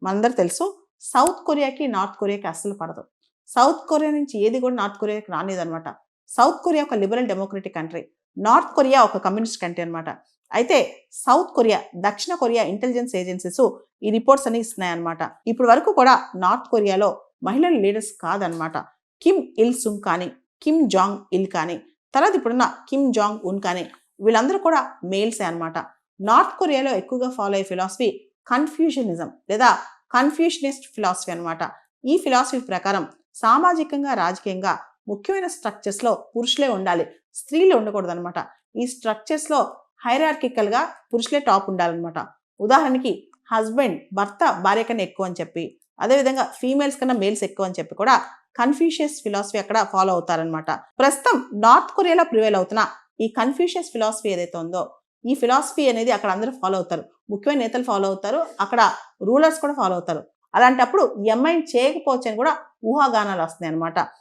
మనందరూ తెలుసు south కొరియాకి, north కొరియాకి అస్సలు పడదు. సౌత్ కొరియా నుంచి ఏది కూడా నార్త్ కొరియాకి రానిదనమాట. సౌత్ కొరియా ఒక liberal democratic country. North Korea ఒక కమ్యూనిస్ట్ కంట్రీ అనమాట. అయితే సౌత్ కొరియా, దక్షిణ కొరియా ఇంటెలిజెన్స్ ఏజెన్సీస్ ఈ రిపోర్ట్స్ అని ఇస్తున్నాయన్నమాట. ఇప్పటి వరకు కూడా నార్త్ కొరియాలో మహిళలు లీడర్స్ కాదనమాట. కిమ్ ఇల్ సుంగ్ కానీ, కిమ్ జాంగ్ ఇల్ కానీ, తర్వాత ఇప్పుడున్న కిమ్ జాంగ్ ఉన్ కానీ వీళ్ళందరూ కూడా మేల్సే అనమాట. నార్త్ కొరియాలో ఎక్కువగా ఫాలో అయ్యే ఫిలాసఫీ కన్ఫ్యూషనిజం లేదా కన్ఫ్యూషనిస్ట్ ఫిలాసఫీ అనమాట. ఈ ఫిలాసఫీ ప్రకారం సామాజికంగా, రాజకీయంగా ముఖ్యమైన స్ట్రక్చర్స్లో పురుషులే ఉండాలి, స్త్రీలు ఉండకూడదు అనమాట. ఈ స్ట్రక్చర్స్లో హైరార్కికల్గా పురుషులే టాప్ ఉండాలన్నమాట. ఉదాహరణకి హస్బెండ్, భర్త భార్య కన్నా ఎక్కువ అని చెప్పి, అదేవిధంగా ఫీమేల్స్ కన్నా మేల్స్ ఎక్కువ అని చెప్పి కూడా కన్ఫ్యూషియస్ ఫిలాసఫీ అక్కడ ఫాలో అవుతారనమాట. ప్రస్తుతం నార్త్ కొరియాలో ప్రివేల్ అవుతున్న ఈ కన్ఫ్యూషియస్ ఫిలాసఫీ ఏదైతే ఉందో, ఈ ఫిలాసఫీ అనేది అక్కడ అందరూ ఫాలో అవుతారు. ముఖ్యమైన నేతలు ఫాలో అవుతారు, అక్కడ రూలర్స్ కూడా ఫాలో అవుతారు. అలాంటప్పుడు ఈ అమ్మాయిని చేయకపోవచ్చు అని కూడా ఊహాగానాలు వస్తున్నాయి అనమాట.